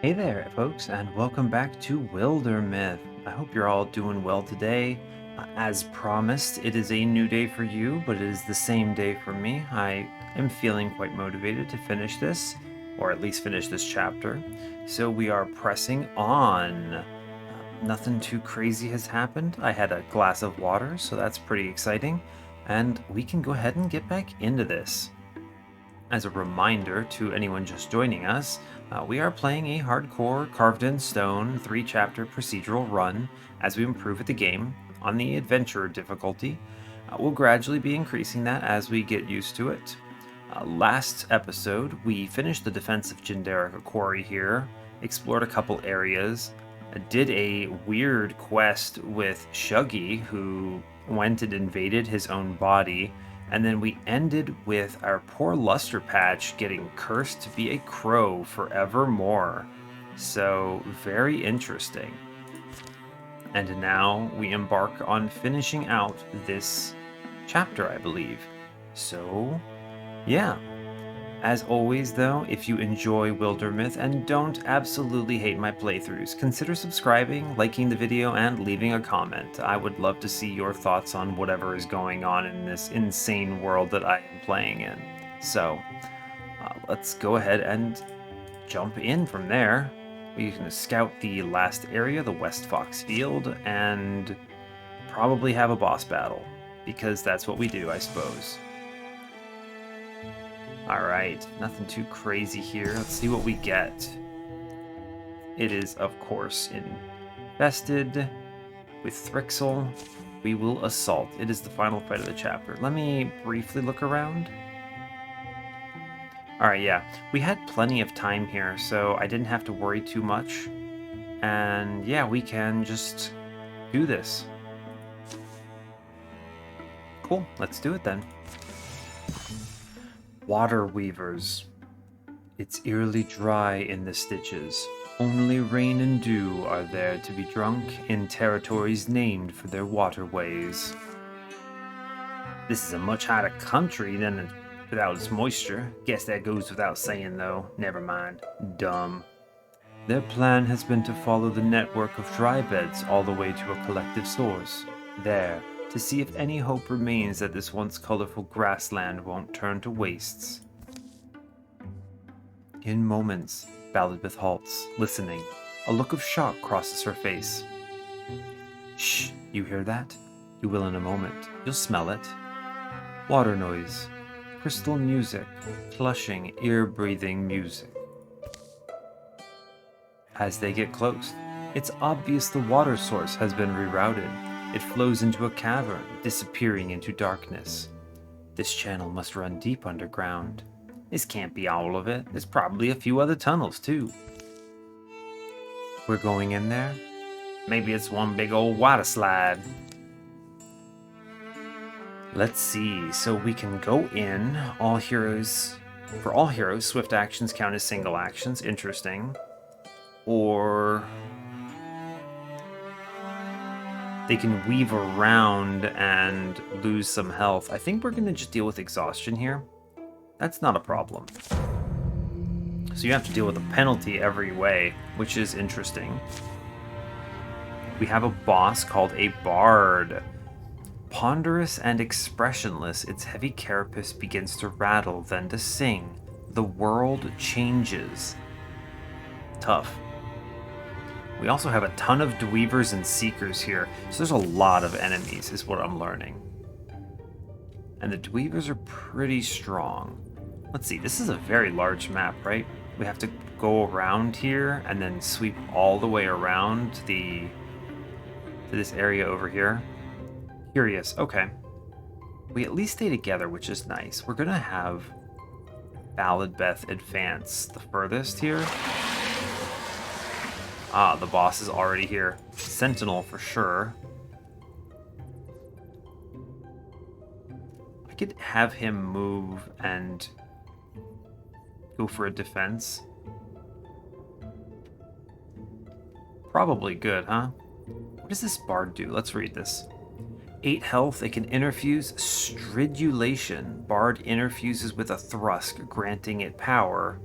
Hey there, folks, and welcome back to Wildermyth. I hope you're all doing well today. As promised, it is a new day for you, but it is the same day for me. I am feeling quite motivated to finish this, or at least finish this chapter. So we are pressing on. Nothing too crazy has happened. I had a glass of water, so that's pretty exciting. And we can go ahead and get back into this. As a reminder to anyone just joining us, we are playing a hardcore, carved in stone, 3-chapter procedural run as we improve at the game on the adventure difficulty. We'll gradually be increasing that as we get used to it. Last episode, we finished the defense of Jinderica Quarry here, explored a couple areas, did a weird quest with Shuggy, who went and invaded his own body, and then we ended with our poor Luster Patch getting cursed to be a crow forevermore. So, very interesting. And now we embark on finishing out this chapter, I believe. So, yeah. As always, though, if you enjoy Wildermyth and don't absolutely hate my playthroughs, consider subscribing, liking the video, and leaving a comment. I would love to see your thoughts on whatever is going on in this insane world that I am playing in. So, let's go ahead and jump in from there. We can scout the last area, the Westfox Field, and probably have a boss battle, because that's what we do, I suppose. Alright, nothing too crazy here. Let's see what we get. It is, of course, infested with Thrixl. We will assault. It is the final fight of the chapter. Let me briefly look around. Alright, yeah. We had plenty of time here, so I didn't have to worry too much. And yeah, we can just do this. Cool, let's do it then. Water weavers. It's eerily dry in the stitches. Only rain and dew are there to be drunk in territories named for their waterways. This is a much hotter country than without its moisture. Guess that goes without saying, though. Never mind. Dumb. Their plan has been to follow the network of dry beds all the way to a collective source. There, to see if any hope remains that this once colorful grassland won't turn to wastes. In moments, Wildermyth halts, listening. A look of shock crosses her face. Shh, you hear that? You will in a moment. You'll smell it. Water noise. Crystal music. Plushing, ear-breathing music. As they get close, it's obvious the water source has been rerouted. It flows into a cavern, disappearing into darkness. This channel must run deep underground. This can't be all of it. There's probably a few other tunnels, too. We're going in there? Maybe it's one big old water slide. Let's see. So we can go in. For all heroes, swift actions count as single actions. Interesting. Or they can weave around and lose some health. I think we're going to just deal with exhaustion here. That's not a problem. So you have to deal with a penalty every way, which is interesting. We have a boss called a Bard. Ponderous and expressionless, its heavy carapace begins to rattle, then to sing. The world changes. Tough. We also have a ton of Dweavers and Seekers here, so there's a lot of enemies, is what I'm learning. And the Dweavers are pretty strong. Let's see, this is a very large map, right? We have to go around here and then sweep all the way around to this area over here. Curious, okay. We at least stay together, which is nice. We're gonna have Wildermyth advance the furthest here. Ah, the boss is already here. Sentinel for sure. I could have him move and go for a defense. Probably good, huh? What does this bard do? Let's read this. 8 health, it can interfuse Stridulation. Bard interfuses with a Thrusk, granting it power.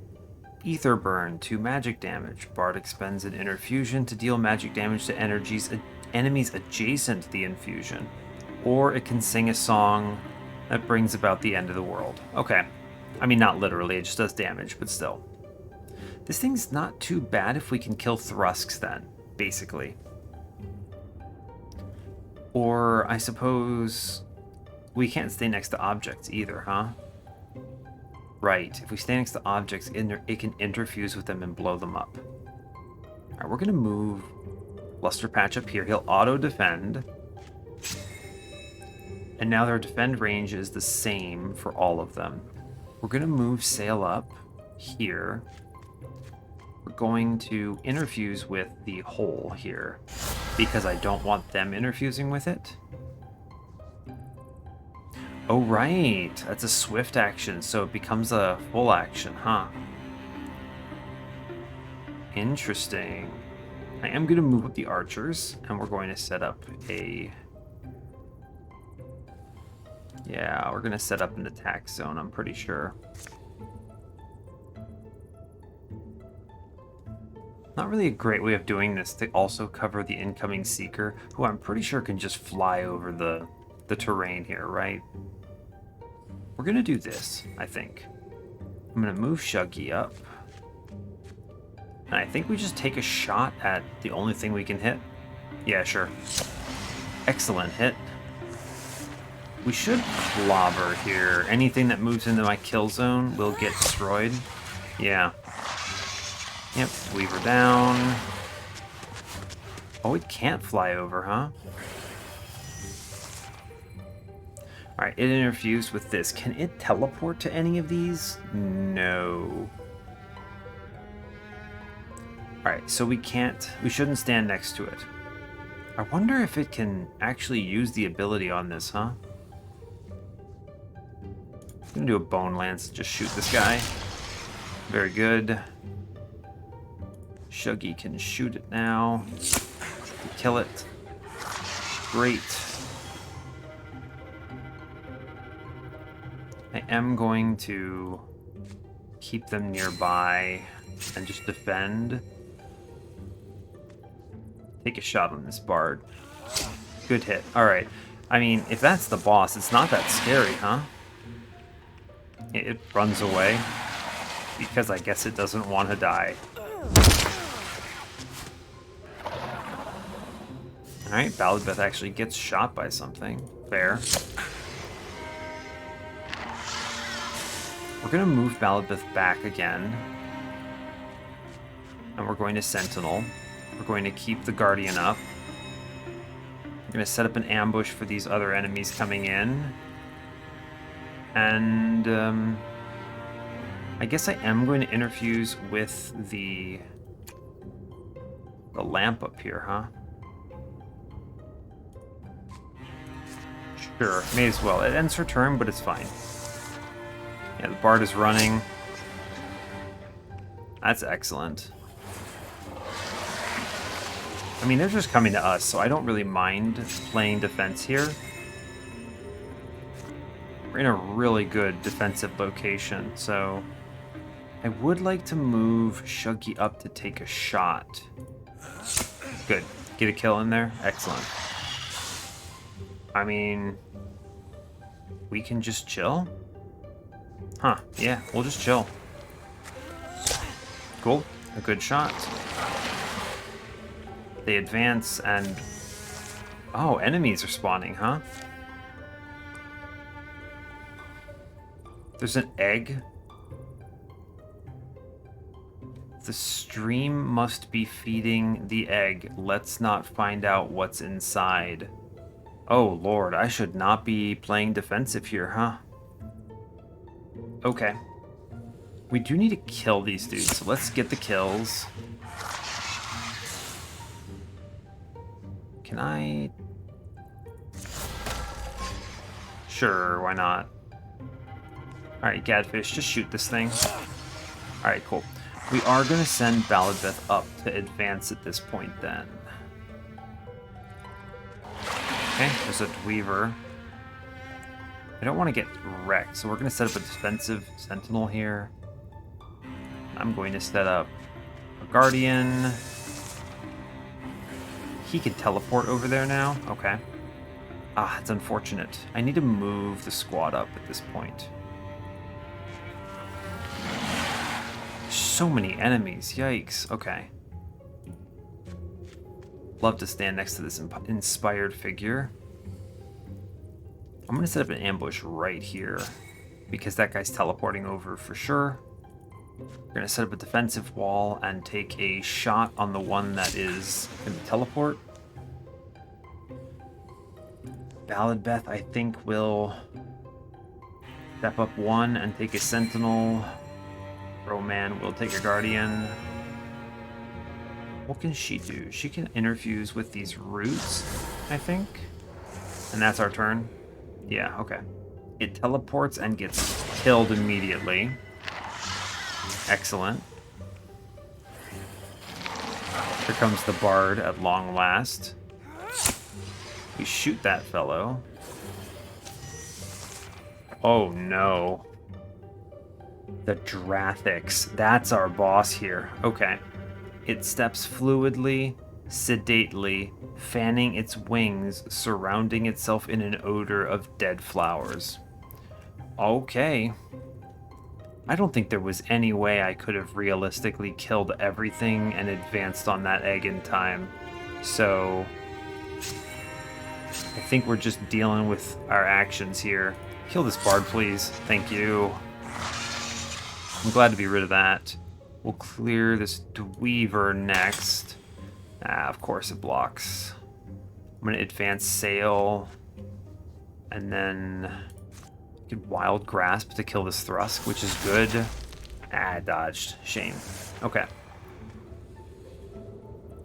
Ether Burn, 2 magic damage. Bard expends an inner fusion to deal magic damage to enemies adjacent to the infusion. Or it can sing a song that brings about the end of the world. Okay. I mean, not literally, it just does damage, but still. This thing's not too bad if we can kill Thrusks then, basically. Or, I suppose, we can't stay next to objects either, huh? Right, if we stay next to objects, it can interfuse with them and blow them up. Alright, we're going to move Luster Patch up here. He'll auto-defend. And now their defend range is the same for all of them. We're going to move Sail up here. We're going to interfuse with the hole here because I don't want them interfusing with it. Oh, right. That's a swift action, so it becomes a full action, huh? Interesting. I am going to move up the archers, and we're going to set up a... Yeah, we're going to set up an attack zone, I'm pretty sure. Not really a great way of doing this to also cover the incoming Seeker, who I'm pretty sure can just fly over the terrain here, right? We're going to do this, I think. I'm going to move Shuggy up. And I think we just take a shot at the only thing we can hit. Yeah, sure. Excellent hit. We should clobber here. Anything that moves into my kill zone will get destroyed. Yeah. Yep, Weaver down. Oh, it can't fly over, huh? Alright, it interfused with this. Can it teleport to any of these? No. Alright, so we shouldn't stand next to it. I wonder if it can actually use the ability on this, huh? I'm gonna do a Bone Lance, just shoot this guy. Very good. Shuggy can shoot it now. Kill it. Great. I am going to keep them nearby and just defend. Take a shot on this bard. Good hit. Alright. I mean, if that's the boss, it's not that scary, huh? It runs away. Because I guess it doesn't want to die. Alright, Balladbeth actually gets shot by something. Fair. We're going to move Balladbeth back again. And we're going to Sentinel. We're going to keep the Guardian up. We're going to set up an ambush for these other enemies coming in. And I guess I am going to interfuse with the lamp up here, huh? Sure, may as well. It ends her turn, but it's fine. Yeah, the Bard is running. That's excellent. I mean, they're just coming to us, so I don't really mind playing defense here. We're in a really good defensive location, so I would like to move Shuggy up to take a shot. Good. Get a kill in there? Excellent. I mean, we can just chill? Huh, yeah, we'll just chill. Cool. A good shot. They advance and... Oh, enemies are spawning, huh? There's an egg. The stream must be feeding the egg. Let's not find out what's inside. Oh, Lord, I should not be playing defensive here, huh? Okay. We do need to kill these dudes, so let's get the kills. Can I... Sure, why not? Alright, Gadfish, just shoot this thing. Alright, cool. We are going to send Balladbeth up to advance at this point, then. Okay, there's a Dweaver. I don't want to get wrecked, so we're going to set up a defensive Sentinel here. I'm going to set up a Guardian. He can teleport over there now. Okay. Ah, it's unfortunate. I need to move the squad up at this point. So many enemies. Yikes. Okay. Love to stand next to this inspired figure. I'm going to set up an ambush right here because that guy's teleporting over for sure. We're going to set up a defensive wall and take a shot on the one that is going to teleport. Wildermyth, I think, will step up one and take a sentinel. Roman will take a guardian. What can she do? She can interfuse with these roots, I think. And that's our turn. Yeah, okay. It teleports and gets killed immediately. Excellent. Here comes the bard at long last. We shoot that fellow. Oh no. The Drathix. That's our boss here. Okay. It steps fluidly, sedately, fanning its wings, surrounding itself in an odor of dead flowers. Okay. I don't think there was any way I could have realistically killed everything and advanced on that egg in time. So I think we're just dealing with our actions here. Kill this bard, please. Thank you. I'm glad to be rid of that. We'll clear this Dweaver next. Ah, of course it blocks. I'm going to advance Sail. And then get Wild Grasp to kill this Thrusk, which is good. Ah, dodged. Shame. Okay.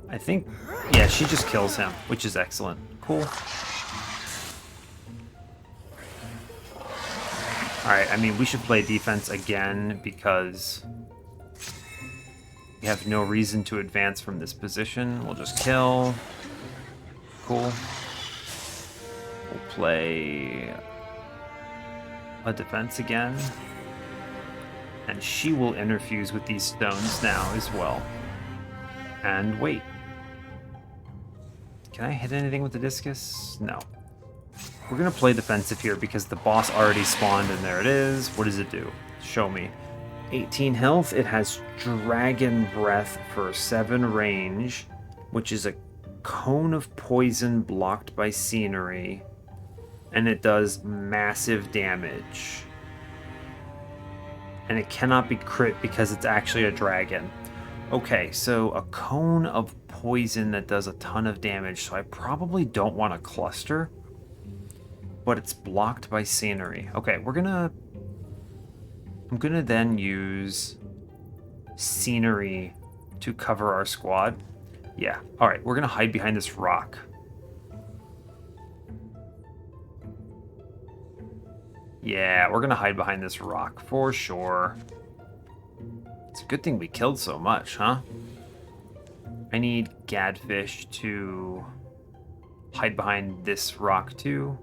I think, yeah, she just kills him, which is excellent. Cool. Alright, I mean, we should play defense again because we have no reason to advance from this position. We'll just kill. Cool. We'll play a defense again. And she will interfuse with these stones now as well. And wait. Can I hit anything with the discus? No. We're going to play defensive here because the boss already spawned and there it is. What does it do? Show me. 18 health. It has Dragon Breath for 7 range, which is a cone of poison blocked by scenery. And it does massive damage. And it cannot be crit because it's actually a dragon. Okay, so a cone of poison that does a ton of damage. So I probably don't want a cluster. But it's blocked by scenery. Okay, I'm gonna then use scenery to cover our squad. Yeah, alright, we're gonna hide behind this rock. Yeah, we're gonna hide behind this rock for sure. It's a good thing we killed so much, huh? I need Gadfish to hide behind this rock too.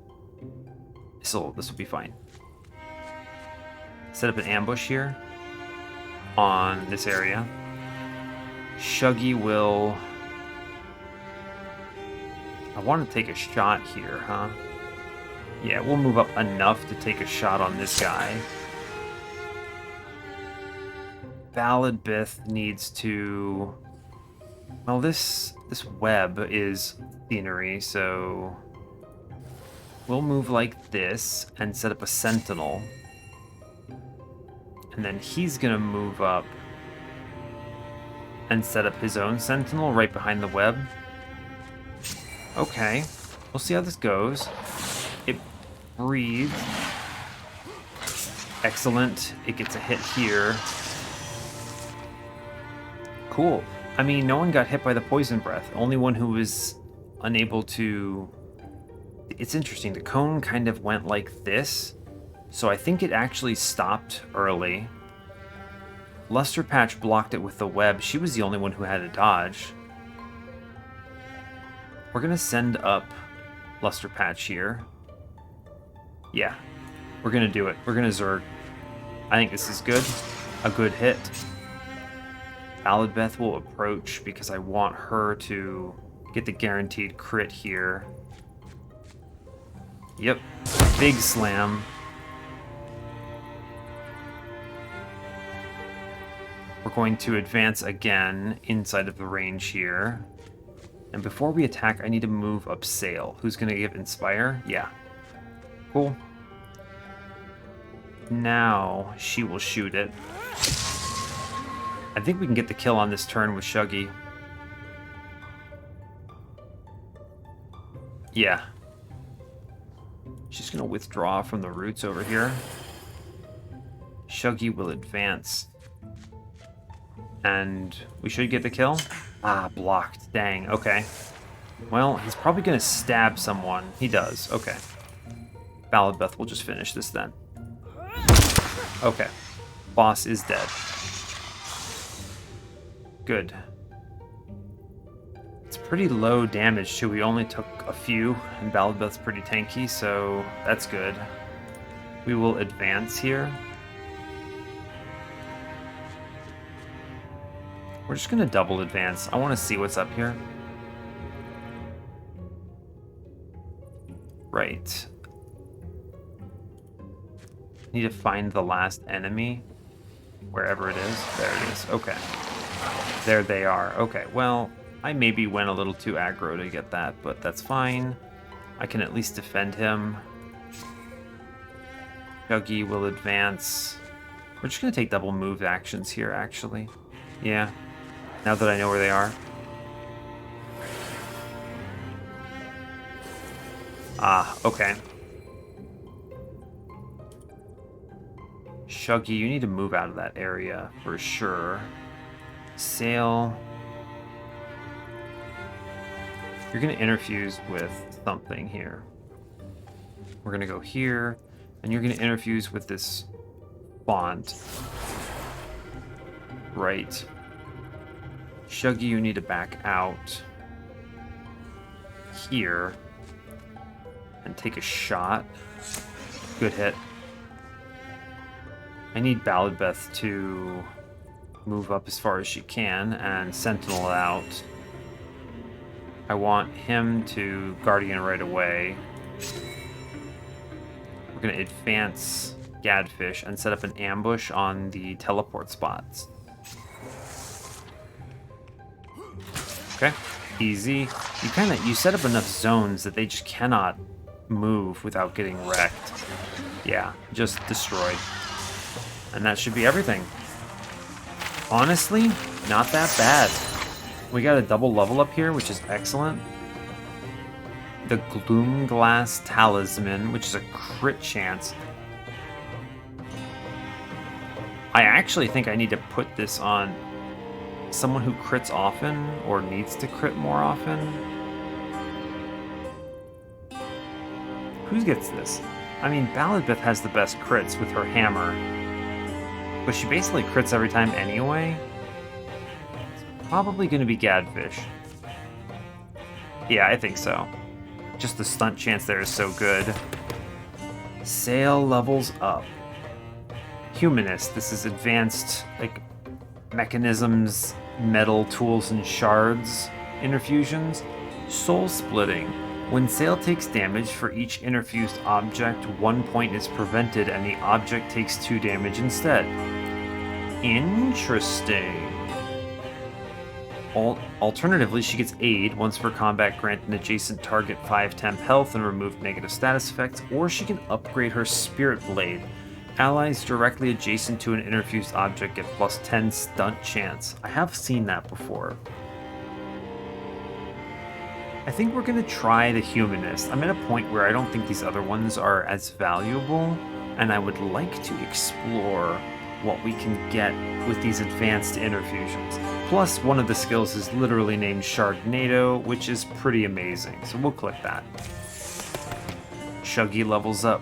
This will be fine. Set up an ambush here on this area. Shuggy will... I want to take a shot here, huh? Yeah, we'll move up enough to take a shot on this guy. Wildermyth needs to... Well, this web is scenery, so... We'll move like this and set up a sentinel. And then he's gonna move up and set up his own sentinel right behind the web. Okay, we'll see how this goes. It breathes. Excellent. It gets a hit here. Cool. I mean, no one got hit by the poison breath. Only one who was unable to... It's interesting. The cone kind of went like this. So I think it actually stopped early. Luster Patch blocked it with the web. She was the only one who had a dodge. We're going to send up Luster Patch here. Yeah, we're going to do it. We're going to Zerg. I think this is good. A good hit. Beth will approach because I want her to get the guaranteed crit here. Yep, big slam. We're going to advance again inside of the range here. And before we attack, I need to move up Sail. Who's going to give Inspire? Yeah. Cool. Now she will shoot it. I think we can get the kill on this turn with Shuggy. Yeah. She's going to withdraw from the roots over here. Shuggy will advance. And we should get the kill. Ah, blocked. Dang. Okay. Well, he's probably going to stab someone. He does. Okay. Beth will just finish this then. Okay. Boss is dead. Good. It's pretty low damage too. We only took a few, and Beth's pretty tanky, so that's good. We will advance here. We're just going to double advance. I want to see what's up here. Right. Need to find the last enemy. Wherever it is. There it is. Okay. There they are. Okay, well, I maybe went a little too aggro to get that, but that's fine. I can at least defend him. Shuggy will advance. We're just going to take double move actions here, actually. Yeah. Now that I know where they are. Ah, okay. Shuggy, you need to move out of that area for sure. Sail. You're going to interfuse with something here. We're going to go here, and you're going to interfuse with this font. Right. Shuggy, you need to back out here and take a shot. Good hit. I need Beth to move up as far as she can and sentinel out. I want him to Guardian right away. We're going to advance Gadfish and set up an ambush on the teleport spots. Okay, easy. You set up enough zones that they just cannot move without getting wrecked. Yeah, just destroyed. And that should be everything. Honestly, not that bad. We got a double level up here, which is excellent. The Gloomglass Talisman, which is a crit chance. I actually think I need to put this on someone who crits often or needs to crit more often. Who gets this? I mean, Beth has the best crits with her hammer, but she basically crits every time anyway. It's probably going to be Gadfish. Yeah, I think so. Just the stunt chance there is so good. Sail levels up. Humanist, this is advanced, like, mechanisms, metal, tools, and shards interfusions. Soul splitting. When Sail takes damage for each interfused object, 1 point is prevented and the object takes 2 damage instead. Interesting. Alternatively, she gets aid. Once per combat, grant an adjacent target 5 temp health and remove negative status effects, or she can upgrade her Spirit Blade. Allies directly adjacent to an interfused object get plus 10 stunt chance. I have seen that before. I think we're going to try the Humanist. I'm at a point where I don't think these other ones are as valuable, and I would like to explore what we can get with these advanced interfusions. Plus, one of the skills is literally named Shardnado, which is pretty amazing, so we'll click that. Shuggy levels up.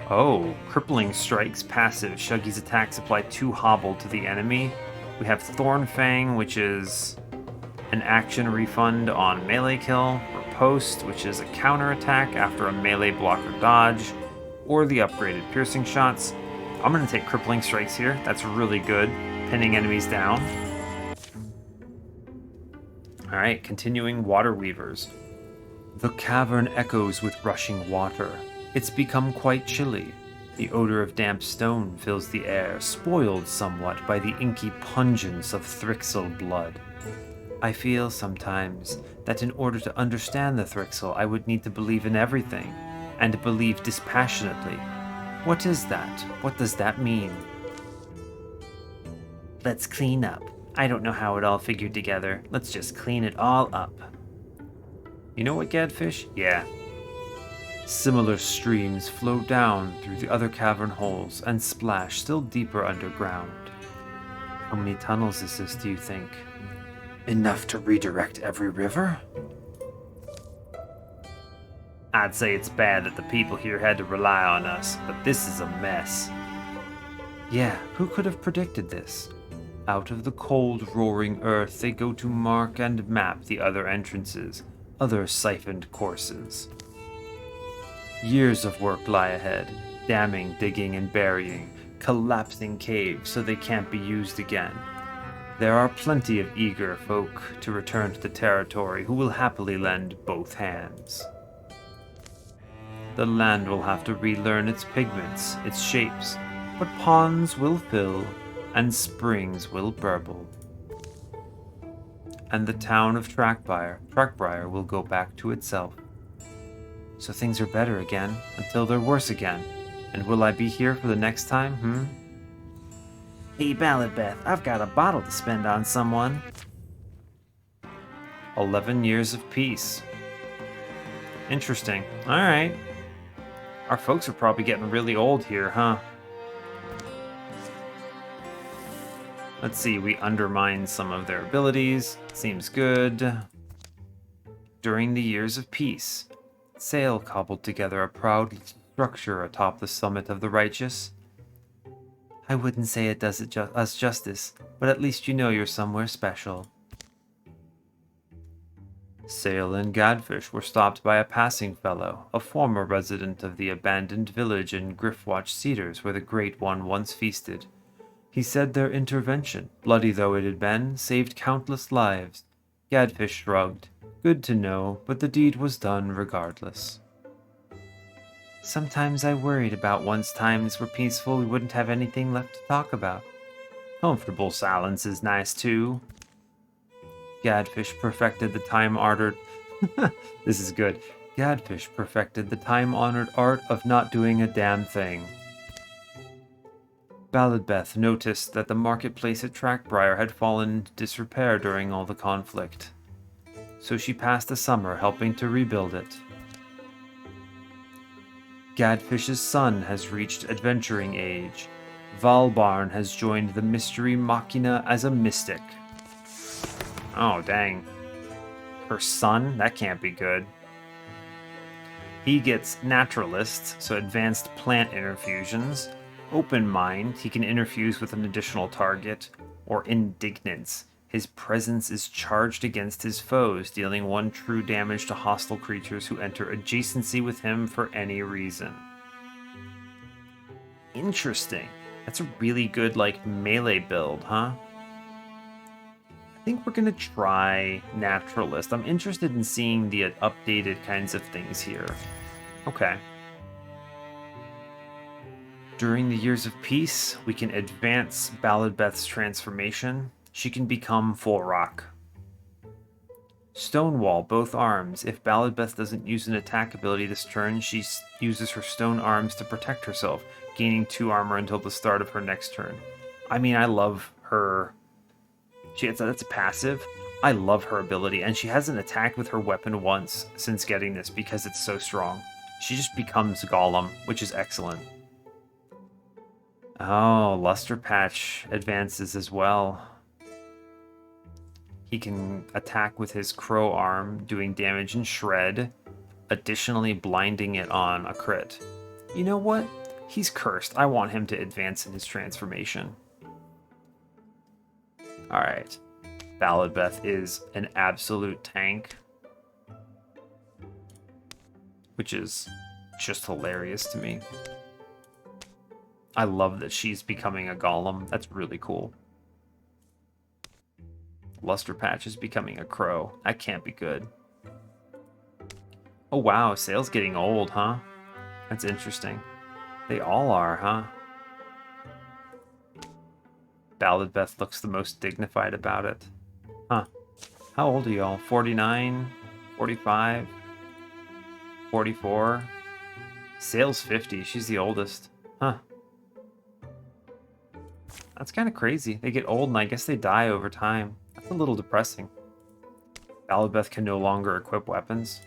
Oh, Crippling Strike's passive. Shuggy's attacks apply 2 hobble to the enemy. We have Thornfang, which is an action refund on melee kill, Riposte, which is a counter attack after a melee blocker dodge, or the upgraded piercing shots. I'm going to take Crippling Strikes here. That's really good. pinning enemies down. Alright, continuing Water Weavers. The cavern echoes with rushing water. It's become quite chilly. The odor of damp stone fills the air, spoiled somewhat by the inky pungence of Thrixl blood. I feel sometimes that in order to understand the Thrixl, I would need to believe in everything, and believe dispassionately. What is that? What does that mean? Let's clean up. I don't know how it all figured together. Let's just clean it all up. You know what, Gadfish? Yeah. Similar streams flow down through the other cavern holes and splash still deeper underground. How many tunnels is this, do you think? Enough to redirect every river? I'd say it's bad that the people here had to rely on us, but this is a mess. Yeah, who could have predicted this? Out of the cold, roaring earth, they go to mark and map the other entrances, other siphoned courses. Years of work lie ahead, damming, digging, and burying, collapsing caves so they can't be used again. There are plenty of eager folk to return to the territory who will happily lend both hands. The land will have to relearn its pigments, its shapes, but ponds will fill and springs will burble. And the town of Trackbriar will go back to itself. So things are better again, until they're worse again. And will I be here for the next time, Hey, Balladbeth, I've got a bottle to spend on someone. 11 years of peace. Interesting. Alright. Our folks are probably getting really old here, huh? Let's see, we undermine some of their abilities. Seems good. During the years of peace, Sail cobbled together a proud structure atop the summit of the righteous. I wouldn't say it does us justice, but at least you know you're somewhere special. Sail and Gadfish were stopped by a passing fellow, a former resident of the abandoned village in Griffwatch Cedars where the Great One once feasted. He said their intervention, bloody though it had been, saved countless lives. Gadfish shrugged. Good to know, but the deed was done regardless. Sometimes I worried about once times were peaceful we wouldn't have anything left to talk about. Comfortable silence is nice too. Gadfish perfected the time-honored... This is good. Gadfish perfected the time-honored art of not doing a damn thing. Balladbeth noticed that the marketplace at Trackbriar had fallen into disrepair during all the conflict. So she passed the summer helping to rebuild it. Gadfish's son has reached adventuring age. Valbarn has joined the Mystery Machina as a mystic. Oh, dang. Her son? That can't be good. He gets Naturalist, so advanced plant interfusions. Open Mind, he can interfuse with an additional target. Or Indignance. His presence is charged against his foes, dealing 1 true damage to hostile creatures who enter adjacency with him for any reason. Interesting. That's a really good, melee build, huh? I think we're gonna try Naturalist. I'm interested in seeing the updated kinds of things here. Okay. During the years of peace, we can advance Balladbeth's transformation. She can become full rock. Stonewall both arms. If Balladbeth doesn't use an attack ability this turn, she uses her stone arms to protect herself, gaining 2 armor until the start of her next turn. I mean, I love her. That's a passive. I love her ability, and she hasn't attacked with her weapon once since getting this because it's so strong. She just becomes Golem, which is excellent. Oh, Luster Patch advances as well. He can attack with his crow arm, doing damage in shred, additionally blinding it on a crit. You know what? He's cursed. I want him to advance in his transformation. Alright. Balladbeth is an absolute tank, which is just hilarious to me. I love that she's becoming a golem. That's really cool. Luster Patch is becoming a crow. That can't be good. Oh wow, Sail's getting old, huh? That's interesting. They all are, huh? Balladbeth looks the most dignified about it. Huh. How old are y'all? 49? 45? 44? Sail's 50. She's the oldest. Huh. That's kind of crazy. They get old and I guess they die over time. That's a little depressing. Balladbeth can no longer equip weapons.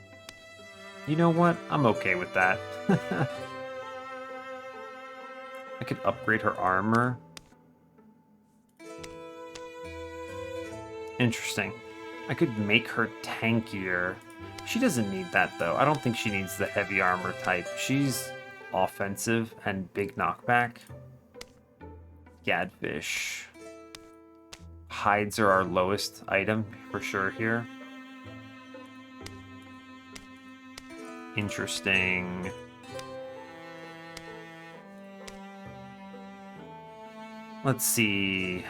You know what? I'm okay with that. I could upgrade her armor. Interesting. I could make her tankier. She doesn't need that, though. I don't think she needs the heavy armor type. She's offensive and big knockback. Gadfish. Hides are our lowest item, for sure, here. Interesting. Let's see.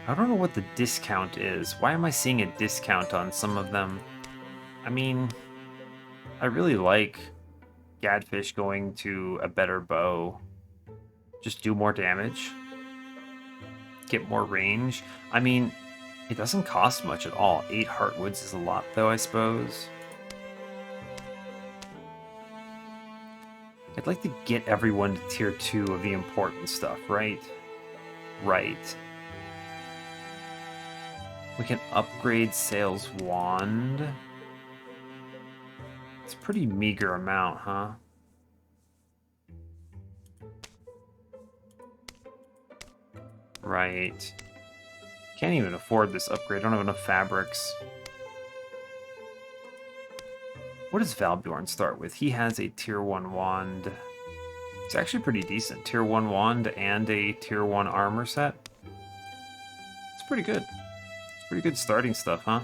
I don't know what the discount is. Why am I seeing a discount on some of them? I mean, I really like Gadfish going to a better bow. Just do more damage. Get more range. I mean, it doesn't cost much at all. 8 Heartwoods is a lot, though, I suppose. I'd like to get everyone to tier 2 of the important stuff, right? Right. We can upgrade Sail's Wand. It's a pretty meager amount, huh? Right. Can't even afford this upgrade. I don't have enough fabrics. What does Valbjorn start with? He has a tier 1 wand. It's actually pretty decent. Tier 1 wand and a tier 1 armor set. It's pretty good. It's pretty good starting stuff, huh?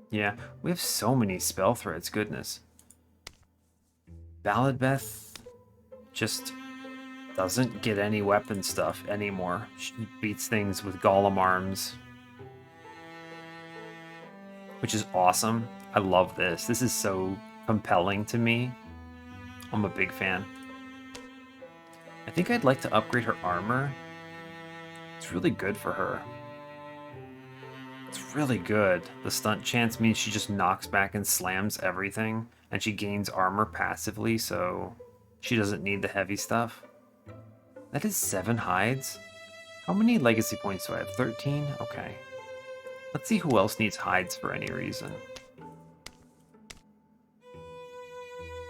Yeah, we have so many spell threads, goodness. Balladbeth just doesn't get any weapon stuff anymore. She beats things with golem arms, which is awesome. I love this. This is so compelling to me. I'm a big fan. I think I'd like to upgrade her armor. It's really good for her. It's really good. The stunt chance means she just knocks back and slams everything, and she gains armor passively, so she doesn't need the heavy stuff. That is 7 hides? How many legacy points do I have? 13? Okay. Let's see who else needs hides for any reason.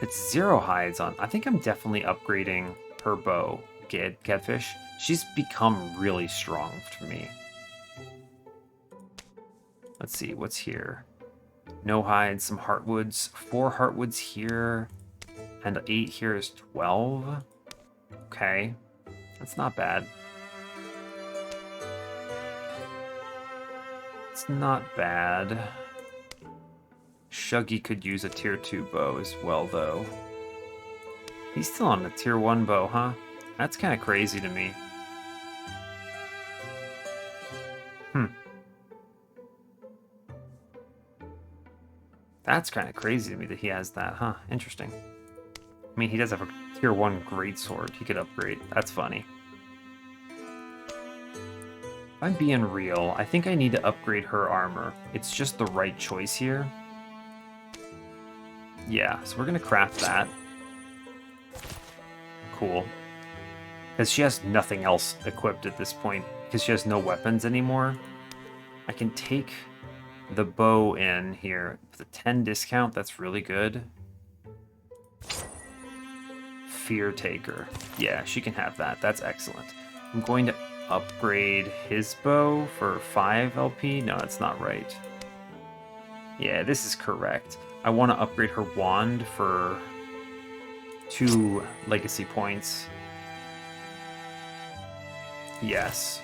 It's 0 hides on. I think I'm definitely upgrading her bow. Gadfish. She's become really strong for me. Let's see, what's here? No hides, some heartwoods. 4 heartwoods here, and 8 here is 12. Okay, that's not bad. It's not bad. Shuggy could use a tier 2 bow as well, though. He's still on a tier 1 bow, huh? That's kind of crazy to me. That's kind of crazy to me that he has that, huh? Interesting. I mean, he does have a tier 1 greatsword he could upgrade. That's funny. If I'm being real, I think I need to upgrade her armor. It's just the right choice here. Yeah, so we're going to craft that. Cool. Because she has nothing else equipped at this point. Because she has no weapons anymore. I can take the bow in here with a 10 discount. That's really good. Fear Taker. Yeah, she can have that. That's excellent. I'm going to upgrade his bow for 5 LP. No, that's not right. Yeah, this is correct. I want to upgrade her wand for 2 legacy points. Yes.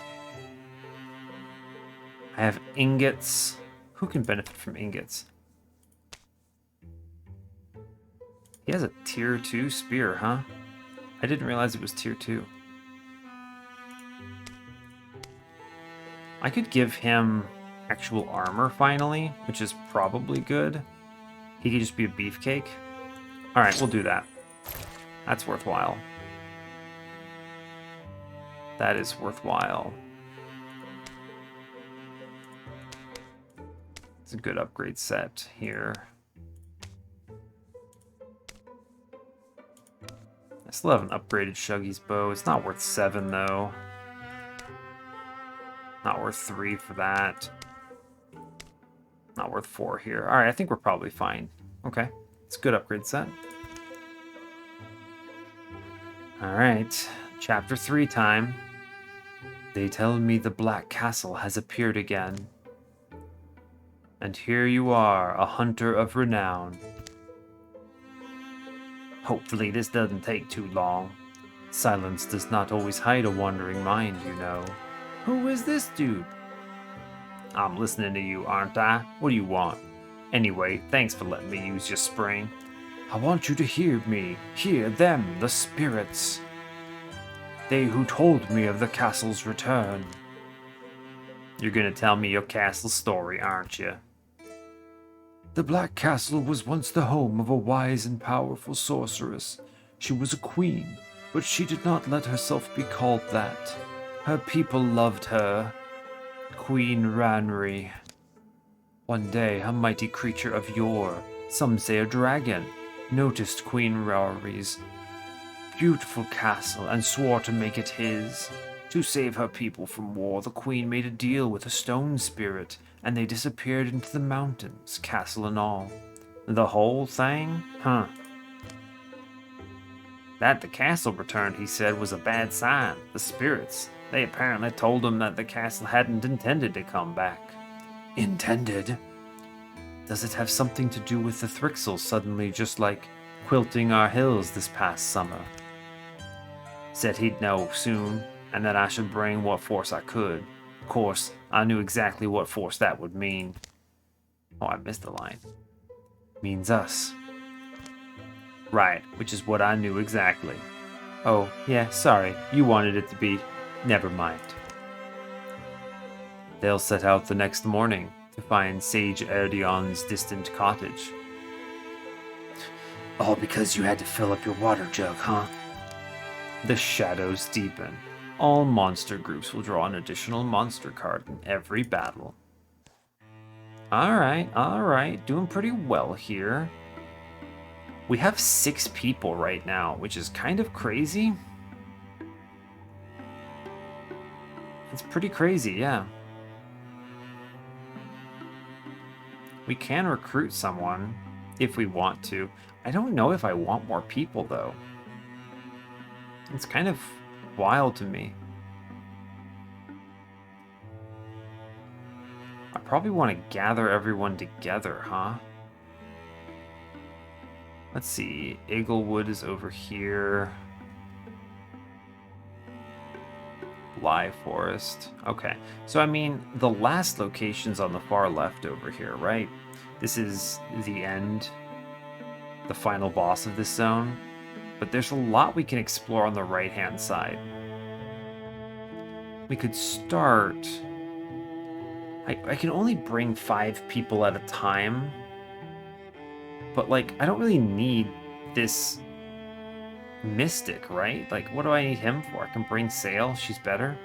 I have ingots. Who can benefit from ingots? He has a tier 2 spear, huh? I didn't realize it was tier 2. I could give him actual armor finally, which is probably good. He could just be a beefcake. Alright, we'll do that. That's worthwhile. That is worthwhile. It's a good upgrade set here. I still have an upgraded Shuggy's bow. It's not worth 7 though. Not worth 3 for that. Not worth 4 here. Alright, I think we're probably fine. Okay. It's a good upgrade set. Alright. Chapter 3 time. They tell me the Black Castle has appeared again. And here you are, a hunter of renown. Hopefully this doesn't take too long. Silence does not always hide a wandering mind, you know. Who is this dude? I'm listening to you, aren't I? What do you want? Anyway, thanks for letting me use your spring. I want you to hear me. Hear them, the spirits. They who told me of the castle's return. You're gonna tell me your castle story, aren't you? The Black Castle was once the home of a wise and powerful sorceress. She was a queen, but she did not let herself be called that. Her people loved her. Queen Ranri. One day, a mighty creature of yore, some say a dragon, noticed Queen Ranri's beautiful castle and swore to make it his. To save her people from war, the queen made a deal with a stone spirit, and they disappeared into the mountains, castle and all. The whole thing? Huh. That the castle returned, he said, was a bad sign. The spirits, they apparently told him that the castle hadn't intended to come back. Intended? Does it have something to do with the Thrixl suddenly just like quilting our hills this past summer? Said he'd know soon, and that I should bring what force I could. Of course, I knew exactly what force that would mean. Oh, I missed a line. Means us. Right, which is what I knew exactly. Oh, yeah, sorry. You wanted it to be. Never mind. They'll set out the next morning to find Sage Erdion's distant cottage. All because you had to fill up your water jug, huh? The shadows deepen. All monster groups will draw an additional monster card in every battle. Alright, doing pretty well here. We have 6 people right now, which is kind of crazy. It's pretty crazy, yeah. We can recruit someone if we want to. I don't know if I want more people, though. It's kind of wild to me. I probably want to gather everyone together, huh? Let's see. Eaglewood is over here. Bly Forest. Okay. So, I mean, the last location's on the far left over here, right? This is the end, the final boss of this zone. But there's a lot we can explore on the right-hand side. We could start... I can only bring 5 people at a time. But, like, I don't really need this mystic, right? Like, what do I need him for? I can bring Sail. She's better.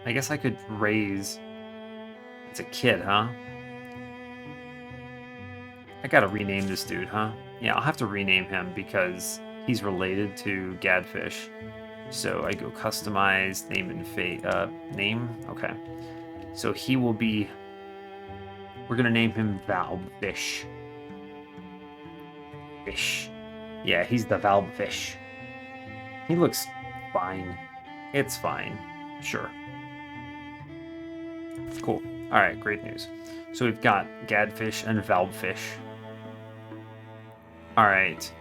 I guess I could raise... It's a kid, huh? I gotta rename this dude, huh? Yeah, I'll have to rename him because he's related to Gadfish. So I go customize, name and name? Okay. So he will be... We're gonna name him Valbfish. Fish. Yeah, he's the Valbfish. He looks fine. It's fine. Sure. Cool. Alright, great news. So we've got Gadfish and Valbfish. Alright.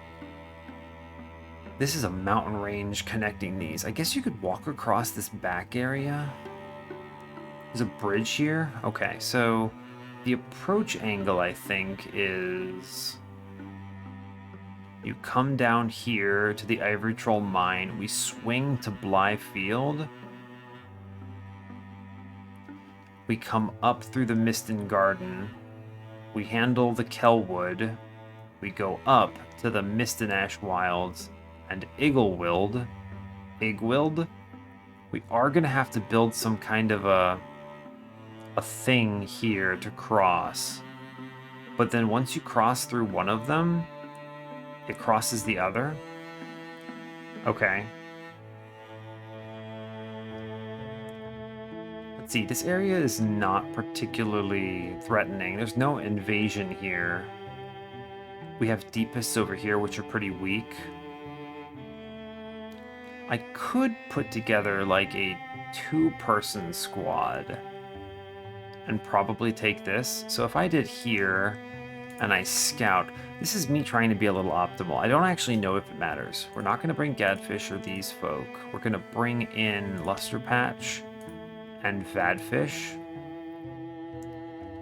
This is a mountain range connecting these. I guess you could walk across this back area. There's a bridge here. Okay, so the approach angle, I think, is You come down here to the Ivory Troll Mine. We swing to Bly Field. We come up through the Miston Garden. We handle the Kelwood. We go up to the Mistonash Wilds and Igwild. We are going to have to build some kind of a thing here to cross. But then once you cross through one of them, it crosses the other. Okay. Let's see, this area is not particularly threatening. There's no invasion here. We have Deepists over here, which are pretty weak. I could put together like a 2-person squad and probably take this. So if I did here and I scout, this is me trying to be a little optimal. I don't actually know if it matters. We're not going to bring Gadfish or these folk. We're going to bring in Lusterpatch and Vadfish,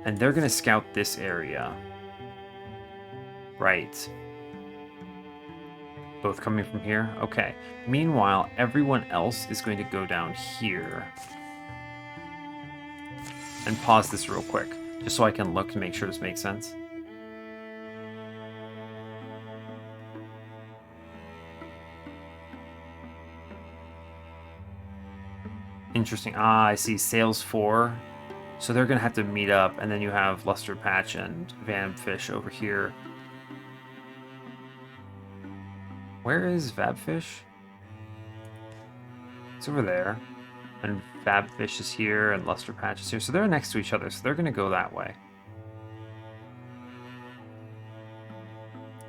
and they're going to scout this area. Right. Both coming from here? Okay. Meanwhile, everyone else is going to go down here. And pause this real quick, just so I can look to make sure this makes sense. Interesting. Ah, I see. Sales 4. So they're going to have to meet up, and then you have Lusterpatch and Vanfish over here. Where is Vabfish? It's over there. And Vabfish is here, and Lusterpatch is here. So they're next to each other, so they're going to go that way.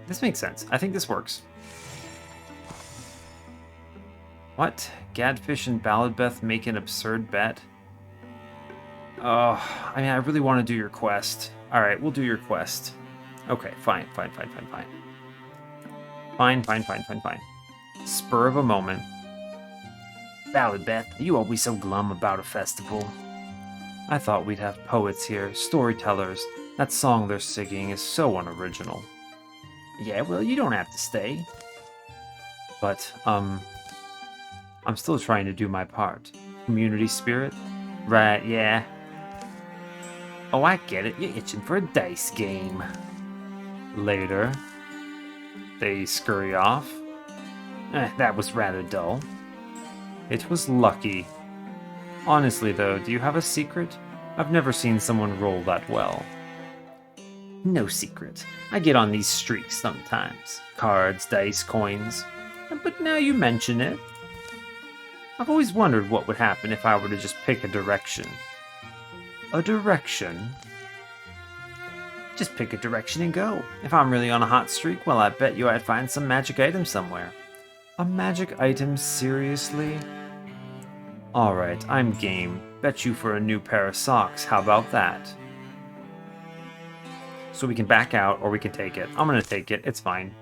This makes sense. I think this works. What? Gadfish and Balladbeth make an absurd bet? Oh, I mean, I really want to do your quest. Alright, we'll do your quest. Okay, fine. Fine. Spur of a moment. Balladbeth, are you always so glum about a festival? I thought we'd have poets here, storytellers. That song they're singing is so unoriginal. Yeah, well, you don't have to stay. But, I'm still trying to do my part. Community spirit? Right, yeah. Oh, I get it. You're itching for a dice game. Later. They scurry off. That was rather dull. It was lucky. Honestly, though, do you have a secret? I've never seen someone roll that well. No secret. I get on these streaks sometimes. Cards, dice, coins. But now you mention it. I've always wondered what would happen if I were to just pick a direction. A direction? Just pick a direction and go. If I'm really on a hot streak, well, I bet you I'd find some magic item somewhere. A magic item, seriously? Alright, I'm game. Bet you for a new pair of socks, how about that? So we can back out, or we can take it. I'm gonna take it, it's fine.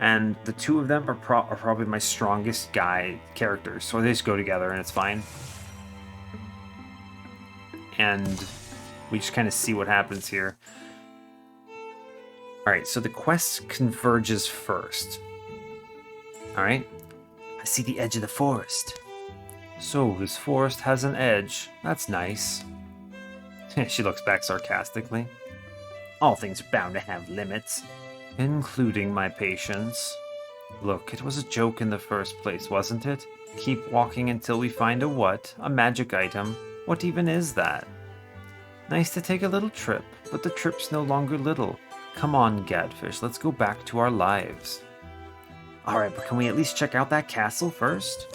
And the two of them are probably my strongest characters, so they just go together and it's fine. And we just kind of see what happens here. Alright, so the quest converges first. Alright. I see the edge of the forest. So, this forest has an edge. That's nice. She looks back sarcastically. All things are bound to have limits. Including my patience. Look, it was a joke in the first place, wasn't it? Keep walking until we find a what? A magic item. What even is that? Nice to take a little trip, but the trip's no longer little. Come on, Gadfish, let's go back to our lives. Alright, but can we at least check out that castle first?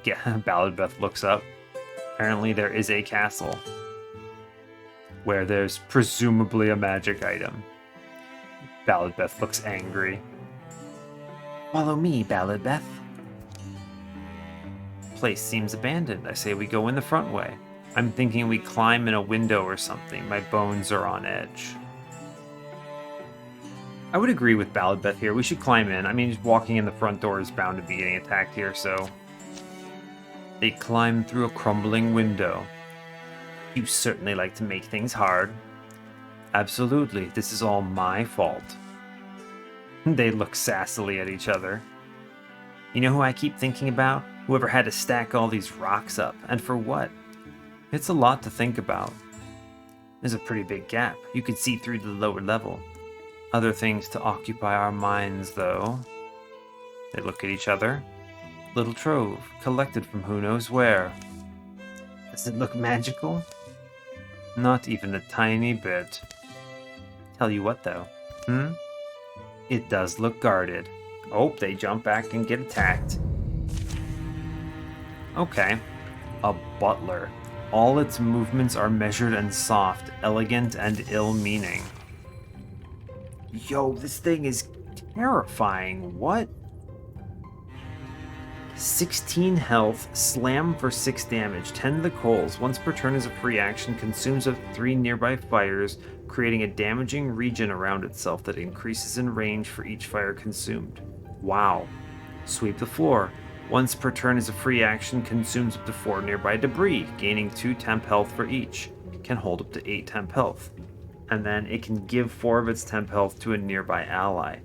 Yeah, Balladbeth looks up. Apparently there is a castle. Where there's presumably a magic item. Balladbeth looks angry. Follow me, Balladbeth. Place seems abandoned. I say we go in the front way. I'm thinking we climb in a window or something. My bones are on edge. I would agree with Balladbeth here. We should climb in. I mean, just walking in the front door is bound to be getting attacked here, so... They climb through a crumbling window. You certainly like to make things hard. Absolutely, this is all my fault. They look sassily at each other. You know who I keep thinking about? Whoever had to stack all these rocks up, and for what? It's a lot to think about. There's a pretty big gap. You could see through to the lower level. Other things to occupy our minds, though. They look at each other. Little trove, collected from who knows where. Does it look magical? Not even a tiny bit. Tell you what, though. It does look guarded. Oh, they jump back and get attacked. Okay. A butler. All its movements are measured and soft, elegant and ill-meaning. Yo, this thing is terrifying. What? 16 health, slam for 6 damage, tend the coals. Once per turn is a free action, consumes up 3 nearby fires, creating a damaging region around itself that increases in range for each fire consumed. Wow. Sweep the floor. Once per turn is a free action, consumes up to 4 nearby debris, gaining 2 temp health for each. Can hold up to 8 temp health. And then it can give 4 of its temp health to a nearby ally.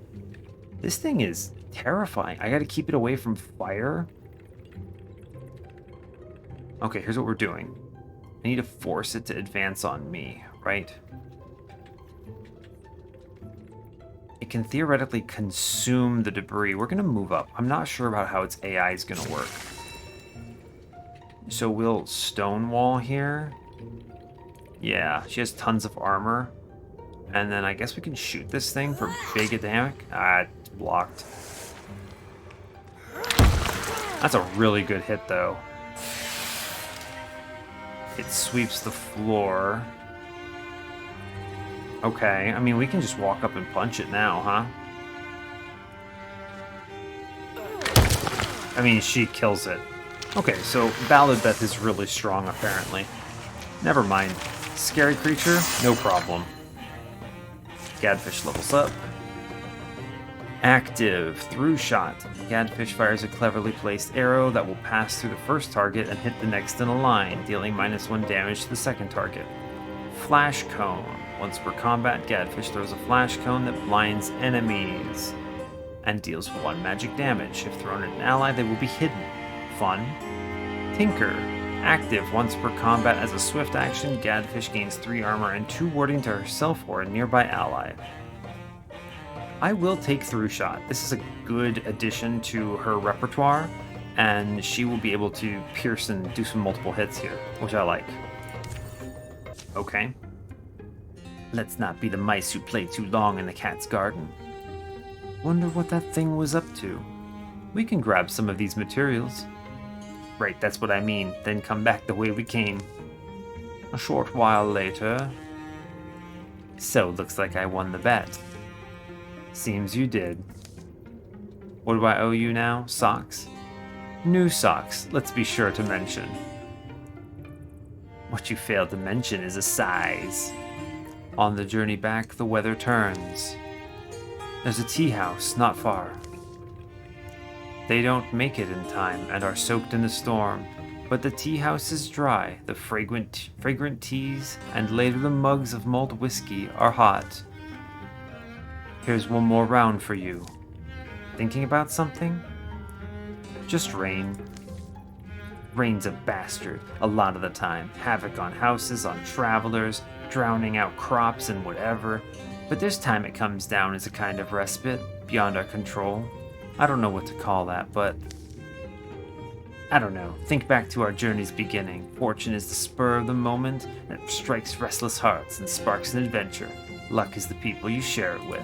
This thing is terrifying. I gotta keep it away from fire. Okay, here's what we're doing. I need to force it to advance on me, right? It can theoretically consume the debris. We're gonna move up. I'm not sure about how its AI is gonna work. So we'll stonewall here. Yeah, she has tons of armor. And then I guess we can shoot this thing for big damage. Ah, it's blocked. That's a really good hit, though. It sweeps the floor. Okay, I mean, we can just walk up and punch it now, huh? I mean, she kills it. Okay, so Wildermyth is really strong, apparently. Never mind. Scary creature? No problem. Gadfish levels up. Active. Through shot. Gadfish fires a cleverly placed arrow that will pass through the first target and hit the next in a line, dealing -1 damage to the second target. Flash cone. Once per combat, Gadfish throws a flash cone that blinds enemies and deals 1 magic damage. If thrown at an ally, they will be hidden. Fun. Tinker. Active. Once per combat as a swift action, Gadfish gains 3 armor and 2 warding to herself or a nearby ally. I will take Through Shot. This is a good addition to her repertoire, and she will be able to pierce and do some multiple hits here, which I like. Okay. Let's not be the mice who play too long in the cat's garden. Wonder what that thing was up to. We can grab some of these materials. Right, that's what I mean. Then come back the way we came. A short while later. So, looks like I won the bet. Seems you did. What do I owe you now? Socks? New socks, let's be sure to mention. What you failed to mention is a size. On the journey back, the weather turns. There's a tea house not far. They don't make it in time and are soaked in the storm, but the tea house is dry, the fragrant teas, and later the mugs of mulled whiskey are hot. Here's one more round for you. Thinking about something? Just rain. Rain's a bastard, a lot of the time. Havoc on houses, on travelers, drowning out crops and whatever. But this time it comes down as a kind of respite, beyond our control. I don't know what to call that, but I don't know. Think back to our journey's beginning. Fortune is the spur of the moment that strikes restless hearts and sparks an adventure. Luck is the people you share it with.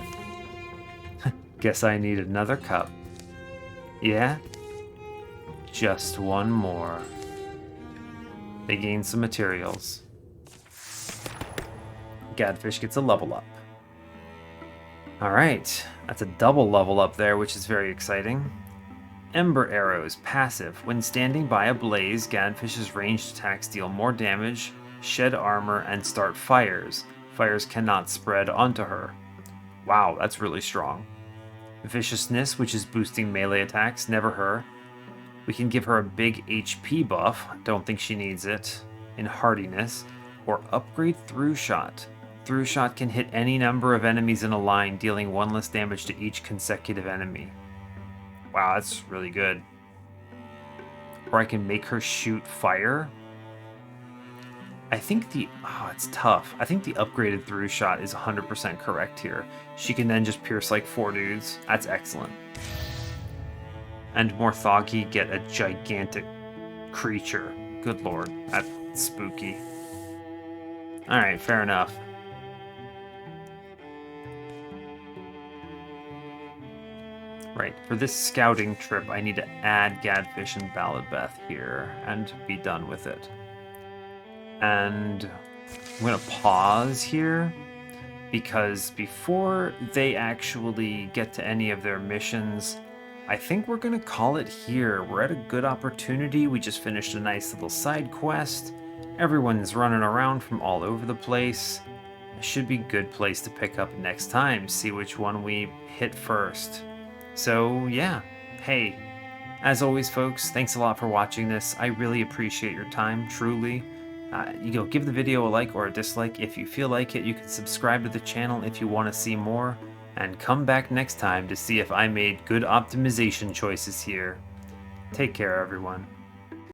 Guess I need another cup. Yeah? Just one more. They gain some materials. Gadfish gets a level up. Alright, that's a double level up there, which is very exciting. Ember Arrows, passive. When standing by a blaze, Gadfish's ranged attacks deal more damage, shed armor, and start fires. Fires cannot spread onto her. Wow, that's really strong. Viciousness, which is boosting melee attacks, never her. We can give her a big HP buff, don't think she needs it, in hardiness, or upgrade Through Shot. through shot can hit any number of enemies in a line, dealing 1 less damage to each consecutive enemy. Wow, that's really good. Or I can make her shoot fire. I think it's tough. I think the upgraded through shot is 100% correct here. She can then just pierce like 4 dudes. That's excellent. And Morthagi get a gigantic creature. Good lord, that's spooky. Alright, fair enough. Right, for this scouting trip, I need to add Gadfish and Balladbeth here and be done with it. And I'm going to pause here because before they actually get to any of their missions, I think we're going to call it here. We're at a good opportunity. We just finished a nice little side quest. Everyone's running around from all over the place. It should be a good place to pick up next time, see which one we hit first. So yeah, hey, as always folks, thanks a lot for watching this. I really appreciate your time, truly. Give the video a like or a dislike if you feel like it. You can subscribe to the channel if you want to see more, and come back next time to see if I made good optimization choices here. Take care, everyone.